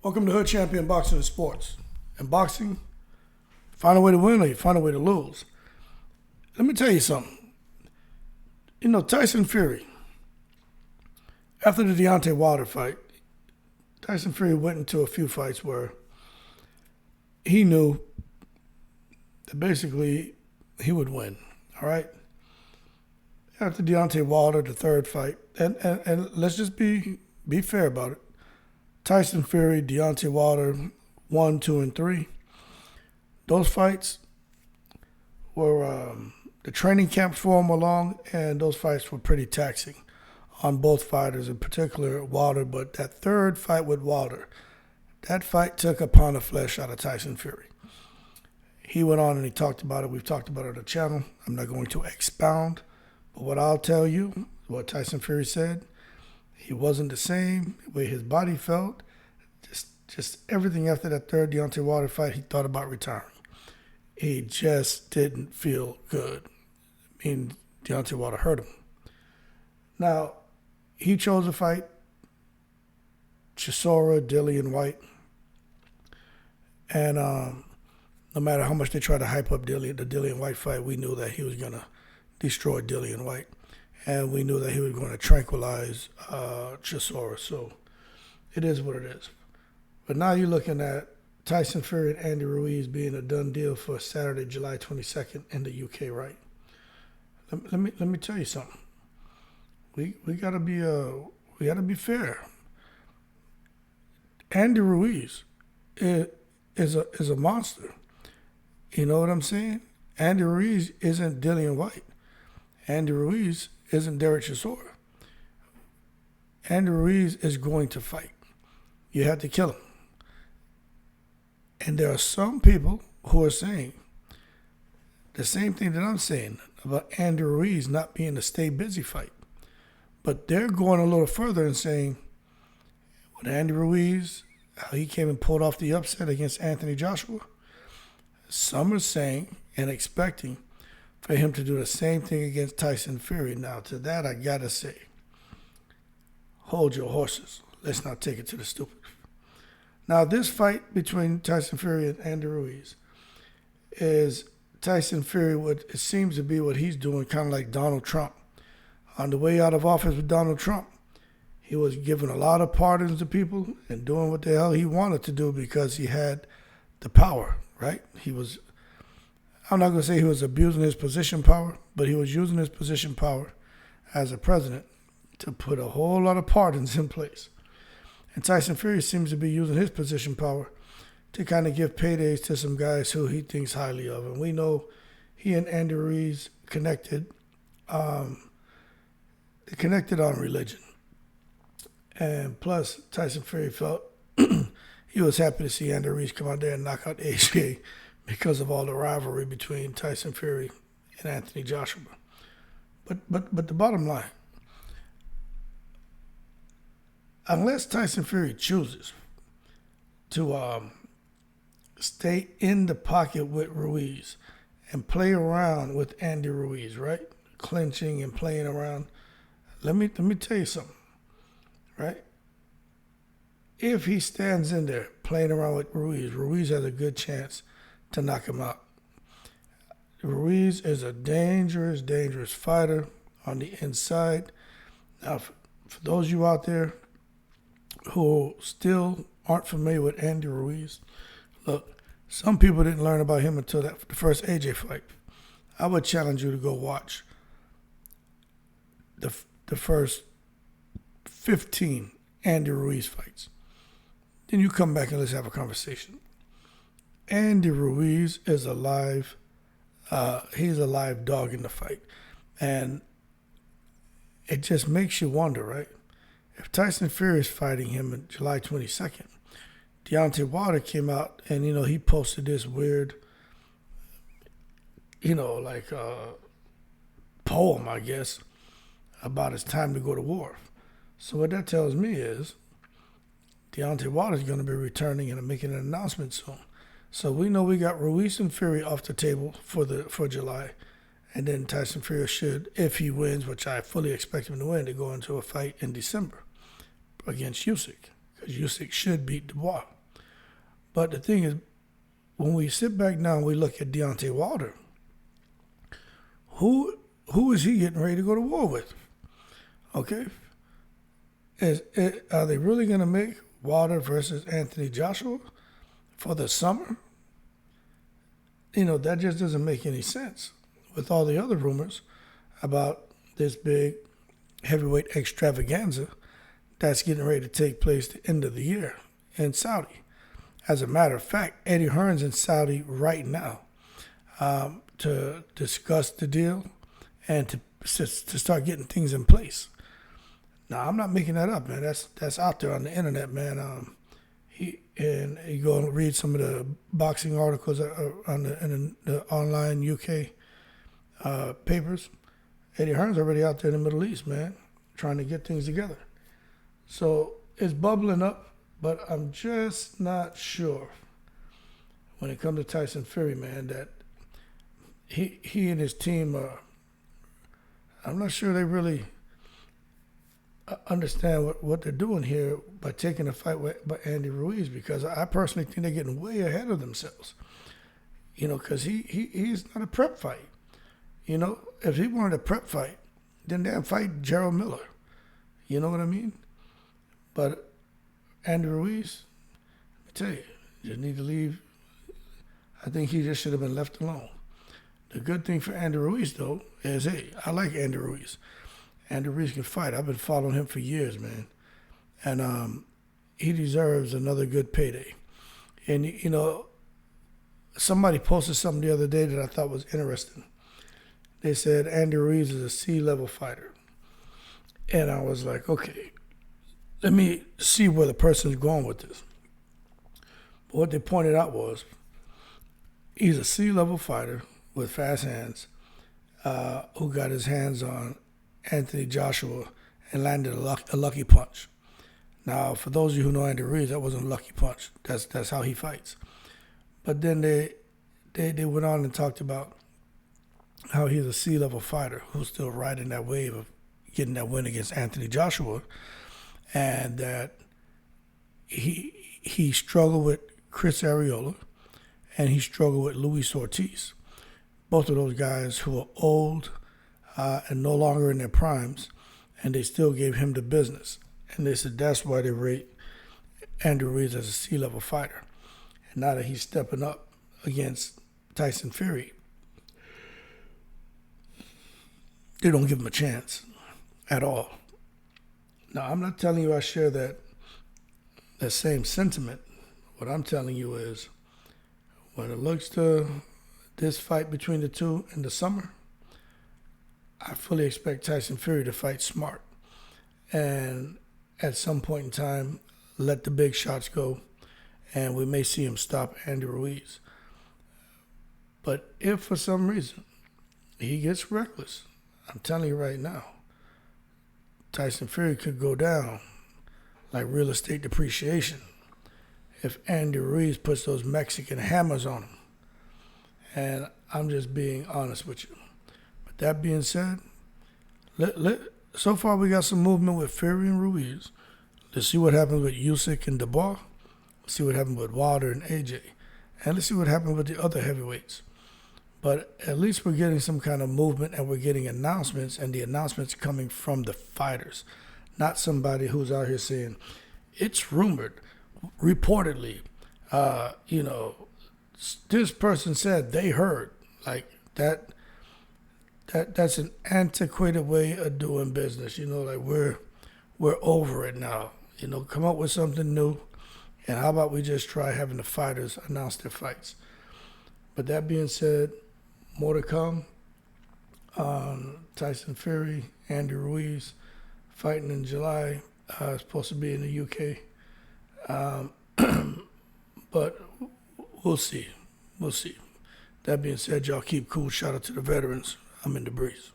Welcome to Hood Champion Boxing and Sports. In boxing, find a way to win or you find a way to lose. Let me tell you something. You know, Tyson Fury, after the Deontay Wilder fight, Tyson Fury went into a few fights where he knew that basically he would win, all right? After Deontay Wilder, the third fight, and let's just be fair about it. Tyson Fury, Deontay Wilder, 1, 2, and 3. Those fights were, the training camps for them were long, and those fights were pretty taxing on both fighters, in particular Wilder. But that third fight with Wilder, that fight took a pound of flesh out of Tyson Fury. He went on and he talked about it. We've talked about it on the channel. I'm not going to expound. But what I'll tell you, what Tyson Fury said, he wasn't the same, the way his body felt. Just everything after that third Deontay Wilder fight, he thought about retiring. He just didn't feel good. I mean, Deontay Wilder hurt him. Now, he chose to fight Chisora, Dillian White. And no matter how much they tried to hype up the Dillian White fight, we knew that he was going to destroy Dillian White. And we knew that he was going to tranquilize Chisora. So it is what it is. But now you're looking at Tyson Fury and Andy Ruiz being a done deal for Saturday, July 22nd in the UK, right? Let me tell you something. We gotta be fair. Andy Ruiz is a monster. You know what I'm saying? Andy Ruiz isn't Dillian White. Andy Ruiz isn't Derek Chisora. Andy Ruiz is going to fight. You have to kill him. And there are some people who are saying the same thing that I'm saying about Andy Ruiz not being a stay busy fight. But they're going a little further and saying, with Andy Ruiz, how he came and pulled off the upset against Anthony Joshua, some are saying and expecting for him to do the same thing against Tyson Fury. Now, to that, I got to say, hold your horses. Let's not take it to the stupid. Now, this fight between Tyson Fury and Andy Ruiz is Tyson Fury, it seems to be what he's doing, kind of like Donald Trump. On the way out of office with Donald Trump, he was giving a lot of pardons to people and doing what the hell he wanted to do because he had the power, right? I'm not going to say he was abusing his position power, but he was using his position power as a president to put a whole lot of pardons in place. And Tyson Fury seems to be using his position power to kind of give paydays to some guys who he thinks highly of. And we know he and Andy Ruiz connected on religion. And plus, Tyson Fury felt he was happy to see Andy Ruiz come out there and knock out AJ because of all the rivalry between Tyson Fury and Anthony Joshua. But the bottom line, unless Tyson Fury chooses to stay in the pocket with Ruiz and play around with Andy Ruiz, right? Clinching and playing around. Let me tell you something, right? If he stands in there playing around with Ruiz, Ruiz has a good chance to knock him out. Ruiz is a dangerous, dangerous fighter on the inside. Now, for those of you out there who still aren't familiar with Andy Ruiz, look, some people didn't learn about him until the first AJ fight. I would challenge you to go watch the first 15 Andy Ruiz fights. Then you come back and let's have a conversation. Andy Ruiz is alive. He's a live dog in the fight. And it just makes you wonder, right? If Tyson Fury is fighting him on July 22nd, Deontay Wilder came out and, he posted this weird, poem, I guess, about it's time to go to war. So what that tells me is Deontay Wilder is going to be returning and making an announcement soon. So we know we got Ruiz and Fury off the table for July. And then Tyson Fury should, if he wins, which I fully expect him to win, to go into a fight in December against Usyk. Because Usyk should beat Dubois. But the thing is, when we sit back now and we look at Deontay Wilder, who is he getting ready to go to war with? Okay, are they really going to make Wilder versus Anthony Joshua for the summer? That just doesn't make any sense with all the other rumors about this big heavyweight extravaganza that's getting ready to take place the end of the year in Saudi. As a matter of fact, Eddie Hearn's in Saudi right now to discuss the deal and to start getting things in place. Now, I'm not making that up, man. That's out there on the internet, man. You go and read some of the boxing articles in the online UK papers. Eddie Hearn's already out there in the Middle East, man, trying to get things together. So it's bubbling up, but I'm just not sure when it comes to Tyson Fury, man, that he and his team I'm not sure they really understand what they're doing here by taking a fight by Andy Ruiz, because I personally think they're getting way ahead of themselves. Because he's not a prep fight. If he wanted a prep fight, then they'd fight Gerald Miller. You know what I mean? But Andy Ruiz, I tell you, just need to leave. I think he just should have been left alone. The good thing for Andy Ruiz, though, is, hey, I like Andy Ruiz. Andy Ruiz can fight. I've been following him for years, man. And he deserves another good payday. And, somebody posted something the other day that I thought was interesting. They said Andy Ruiz is a C-level fighter. And I was like, okay, let me see where the person's going with this. But what they pointed out was he's a C-level fighter with fast hands who got his hands on Anthony Joshua and landed a lucky punch. Now, for those of you who know Andy Ruiz, that wasn't a lucky punch. That's how he fights. But then they went on and talked about how he's a C-level fighter who's still riding that wave of getting that win against Anthony Joshua, and that he struggled with Chris Arreola and he struggled with Luis Ortiz. Both of those guys who are old and no longer in their primes, and they still gave him the business. And they said that's why they rate Andy Ruiz as a C-level fighter. And now that he's stepping up against Tyson Fury, they don't give him a chance at all. Now, I'm not telling you I share that same sentiment. What I'm telling you is, when it looks to this fight between the two in the summer, I fully expect Tyson Fury to fight smart. And at some point in time, let the big shots go, and we may see him stop Andy Ruiz. But if for some reason he gets reckless, I'm telling you right now, Tyson Fury could go down like real estate depreciation if Andy Ruiz puts those Mexican hammers on him. And I'm just being honest with you. But that being said, so far we got some movement with Fury and Ruiz. Let's see what happens with Usyk and Dubois. Let's see what happens with Wilder and AJ. And let's see what happens with the other heavyweights. But at least we're getting some kind of movement, and we're getting announcements, and the announcements coming from the fighters, not somebody who's out here saying, it's rumored, reportedly, this person said they heard. Like that's an antiquated way of doing business. Like we're over it now. Come up with something new, and how about we just try having the fighters announce their fights. But that being said, more to come on Tyson Fury, Andy Ruiz, fighting in July. It's supposed to be in the UK. But we'll see. That being said, y'all keep cool. Shout out to the veterans. I'm in the breeze.